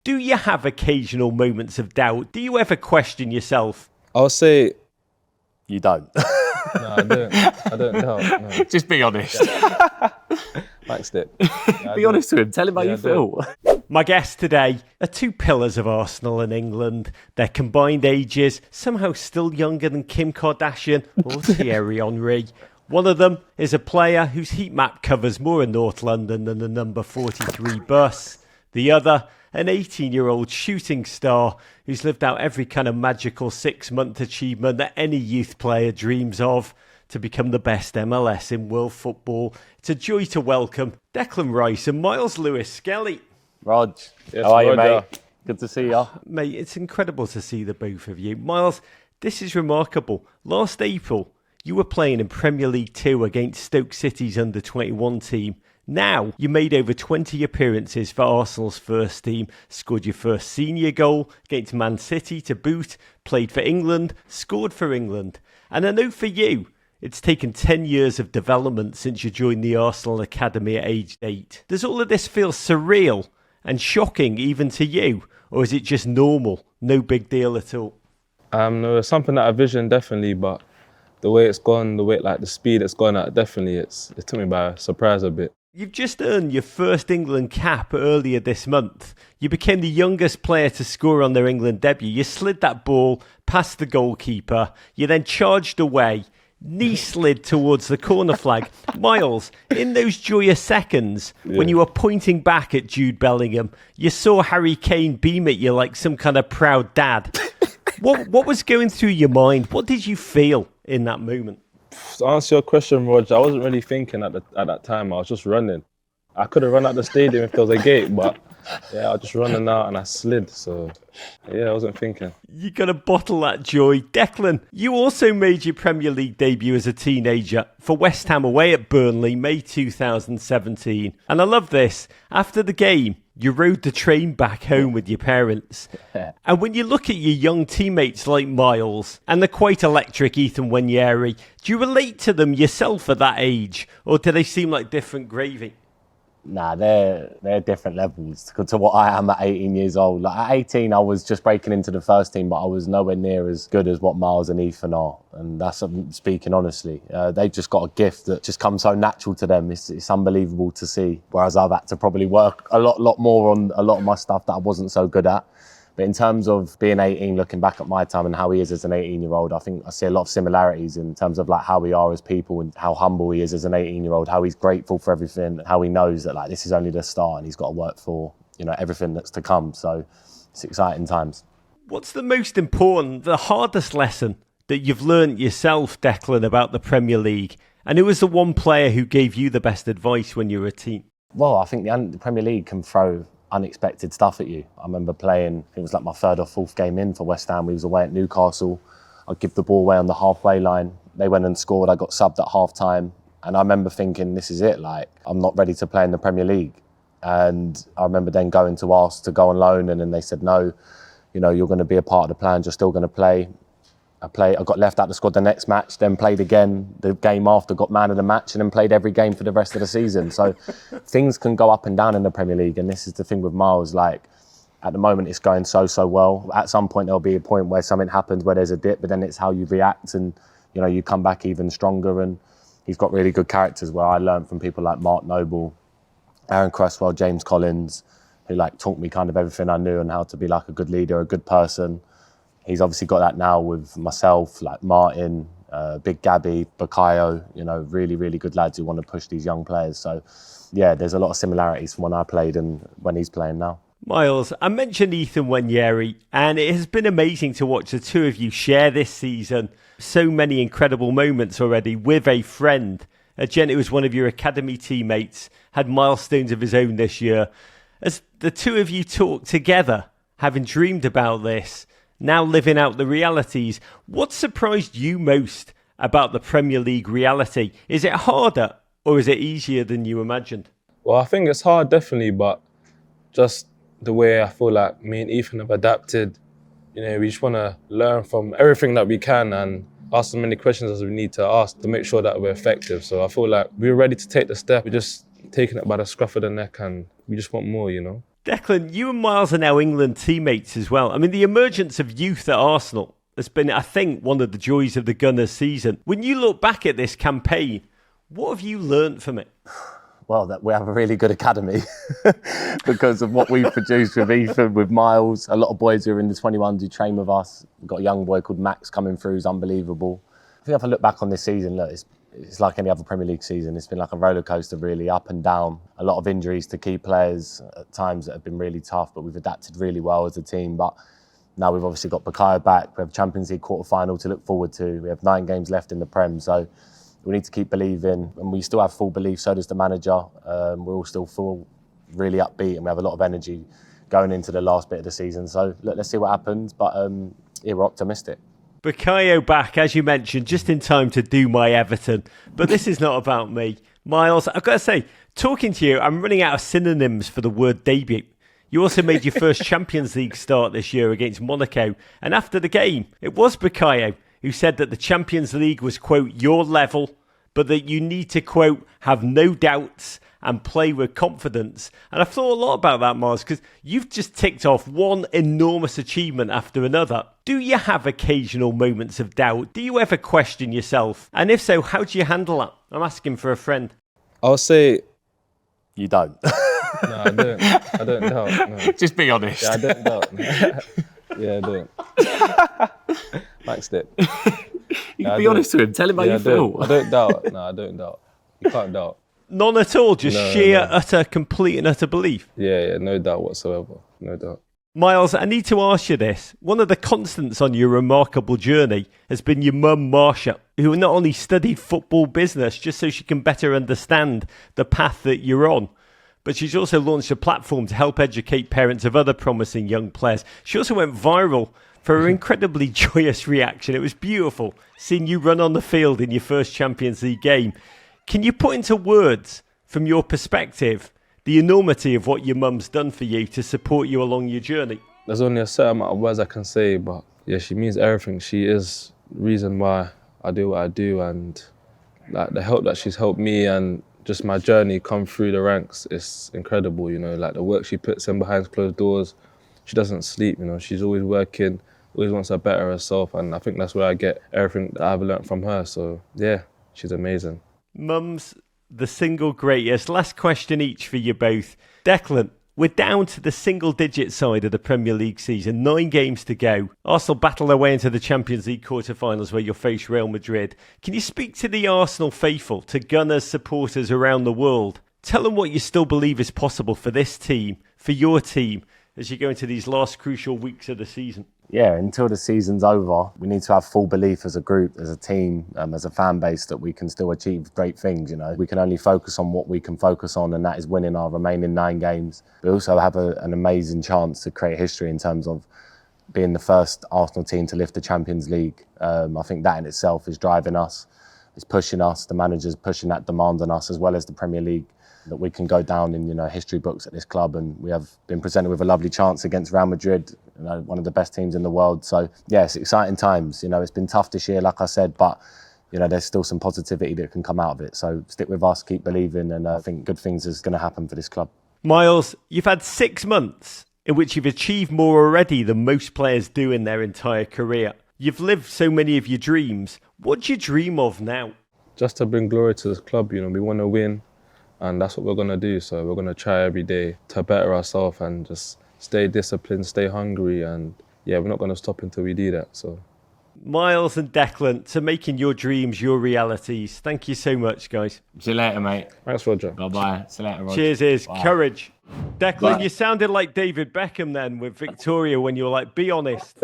Do you have occasional moments of doubt? Do you ever question yourself? I'll say You don't. no, I don't doubt. No. Just be honest. Maxed it. Be honest with him. Tell him how Yeah, you I do. feel. My guests today are two pillars of Arsenal and England. Their combined ages, somehow still younger than Kim Kardashian or Thierry Henry. One of them is a player whose heat map covers more in North London than the number 43 bus. The other, an 18-year-old shooting star who's lived out every kind of magical 6-month achievement that any youth player dreams of to become the best MLS in world football. It's a joy to welcome Declan Rice and Myles Lewis-Skelly. Rog, Yes, how are you, Roger. mate? Good to see you. Mate, it's incredible to see the both of you. Myles, this is remarkable. Last April, you were playing in Premier League 2 against Stoke City's under-21 team. Now, you made over 20 appearances for Arsenal's first team, scored your first senior goal against Man City to boot, played for England, scored for England. And I know for you, it's taken 10 years of development since you joined the Arsenal Academy at age 8. Does all of this feel surreal and shocking even to you? Or is it just normal, no big deal at all? No, it's something that I visioned definitely, but the way it's gone, the speed it's gone at, definitely it took me by surprise a bit. You've just earned your first England cap earlier this month. You became the youngest player to score on their England debut. You slid that ball past the goalkeeper. You then charged away. Knee slid towards the corner flag. Myles, in those joyous seconds, when you were pointing back at Jude Bellingham, you saw Harry Kane beam at you like some kind of proud dad. What was going through your mind? What did you feel in that moment? To answer your question, Roger, I wasn't really thinking at that time. I was just running. I could have run out the stadium if there was a gate, but yeah, I was just running out and I slid. So yeah, I wasn't thinking. You got to bottle that joy. Declan, you also made your Premier League debut as a teenager for West Ham away at Burnley, May 2017. And I love this. After the game, you rode the train back home with your parents. And when you look at your young teammates like Myles and the quite electric Ethan Nwaneri, do you relate to them yourself at that age? Or do they seem like different gravy? Nah, they're different levels to what I am at 18 years old. Like at 18, I was just breaking into the first team, but I was nowhere near as good as what Myles and Ethan are. And that's speaking honestly. They've just got a gift that just comes so natural to them. It's unbelievable to see. Whereas I've had to probably work a lot more on a lot of my stuff that I wasn't so good at. But in terms of being 18, looking back at my time and how he is as an 18-year-old, I think I see a lot of similarities in terms of like how we are as people and how humble he is as an 18-year-old, how he's grateful for everything, how he knows that like this is only the start and he's got to work for, everything that's to come. So it's exciting times. What's the most important, the hardest lesson that you've learned yourself, Declan, about the Premier League? And who was the one player who gave you the best advice when you were a teen? Well, I think the Premier League can throw unexpected stuff at you. I remember playing, it was like my third or fourth game in for West Ham. We was away at Newcastle. I'd give the ball away on the halfway line. They went and scored. I got subbed at half time. And I remember thinking, this is it. Like, I'm not ready to play in the Premier League. And I remember then going to ask to go on loan. And then they said, no, you're going to be a part of the plan. You're still going to play. I got left out the squad the next match, then played again the game after, got man of the match, and then played every game for the rest of the season. So things can go up and down in the Premier League, and this is the thing with Myles. Like at the moment, it's going so well. At some point, there'll be a point where something happens where there's a dip, but then it's how you react, and you come back even stronger. And he's got really good characters where I learned from people like Mark Noble, Aaron Cresswell, James Collins, who like taught me kind of everything I knew and how to be like a good leader, a good person. He's obviously got that now with myself, like Martin, Big Gabby, Bukayo, really, really good lads who want to push these young players. So, yeah, there's a lot of similarities from when I played and when he's playing now. Myles, I mentioned Ethan Nwaneri, and it has been amazing to watch the two of you share this season. So many incredible moments already with a friend. A gent who was one of your academy teammates, had milestones of his own this year. As the two of you talk together, having dreamed about this, now living out the realities, what surprised you most about the Premier League reality? Is it harder or is it easier than you imagined? Well, I think it's hard, definitely, but just the way I feel like me and Ethan have adapted, we just want to learn from everything that we can and ask as many questions as we need to ask to make sure that we're effective. So I feel like we're ready to take the step. We're just taking it by the scruff of the neck and we just want more, Declan, you and Myles are now England teammates as well. I mean, the emergence of youth at Arsenal has been, I think, one of the joys of the Gunners season. When you look back at this campaign, what have you learnt from it? Well, that we have a really good academy because of what we've produced with Ethan, with Myles. A lot of boys who are in the 21s who train with us. We've got a young boy called Max coming through, who's unbelievable. I think if I look back on this season, look, it's like any other Premier League season. It's been like a roller coaster, really, up and down. A lot of injuries to key players at times that have been really tough, but we've adapted really well as a team. But now we've obviously got Bukayo back. We have Champions League quarter-final to look forward to. We have 9 games left in the Prem, so we need to keep believing, and we still have full belief, so does the manager. We're all still full, really upbeat, and we have a lot of energy going into the last bit of the season. So look, let's see what happens, but yeah, we're optimistic. Bukayo back, as you mentioned, just in time to do my Everton. But this is not about me. Myles, I've got to say, talking to you, I'm running out of synonyms for the word debut. You also made your first Champions League start this year against Monaco. And after the game, it was Bukayo who said that the Champions League was, quote, your level, but that you need to, quote, have no doubts and play with confidence. And I've thought a lot about that, Myles, because you've just ticked off one enormous achievement after another. Do you have occasional moments of doubt? Do you ever question yourself? And if so, how do you handle that? I'm asking for a friend. I'll say... You don't? No, I don't. I don't doubt. No. Just be honest. Yeah, I don't doubt. Yeah, I don't. Maxed it. You can be honest with him. Tell him how you feel. I don't doubt. No, I don't doubt. You can't doubt. None at all, just sheer, utter, complete and utter belief. Yeah, no doubt whatsoever. No doubt. Myles, I need to ask you this. One of the constants on your remarkable journey has been your mum, Marsha, who not only studied football business just so she can better understand the path that you're on, but she's also launched a platform to help educate parents of other promising young players. She also went viral for her incredibly joyous reaction. It was beautiful seeing you run on the field in your first Champions League game. Can you put into words, from your perspective, the enormity of what your mum's done for you to support you along your journey? There's only a certain amount of words I can say, but yeah, she means everything. She is the reason why I do what I do, and like the help that she's helped me and just my journey come through the ranks is incredible, you know, like the work she puts in behind closed doors. She doesn't sleep, you know, she's always working, always wants to better herself, and I think that's where I get everything that I've learned from her. So yeah, she's amazing. Mum's the single greatest. Last question each for you both. Declan, we're down to the single-digit side of the Premier League season. 9 games to go. Arsenal battle their way into the Champions League quarter-finals where you'll face Real Madrid. Can you speak to the Arsenal faithful, to Gunners supporters around the world? Tell them what you still believe is possible for this team, for your team, as you go into these last crucial weeks of the season. Yeah, until the season's over, we need to have full belief as a group, as a team, as a fan base, that we can still achieve great things, you know. We can only focus on what we can focus on, and that is winning our remaining 9 games. We also have an amazing chance to create history in terms of being the first Arsenal team to lift the Champions League. I think that in itself is driving us, is pushing us, the manager's pushing that demand on us, as well as the Premier League, that we can go down in, you know, history books at this club. And we have been presented with a lovely chance against Real Madrid, you know, one of the best teams in the world. So yeah, it's exciting times. You know, it's been tough this year, like I said, but you know, there's still some positivity that can come out of it. So stick with us, keep believing, and I think good things is going to happen for this club. Myles, you've had 6 months in which you've achieved more already than most players do in their entire career. You've lived so many of your dreams. What do you dream of now? Just to bring glory to this club, you know, we want to win. And that's what we're going to do. So we're going to try every day to better ourselves and just stay disciplined, stay hungry. And yeah, we're not going to stop until we do that. So, Myles and Declan, to making your dreams your realities. Thank you so much, guys. See you later, mate. Thanks, Roger. Bye-bye. See you later, Roger. Cheers, Bye. courage. Declan, Bye. you sounded like David Beckham then with Victoria when you were like, be honest.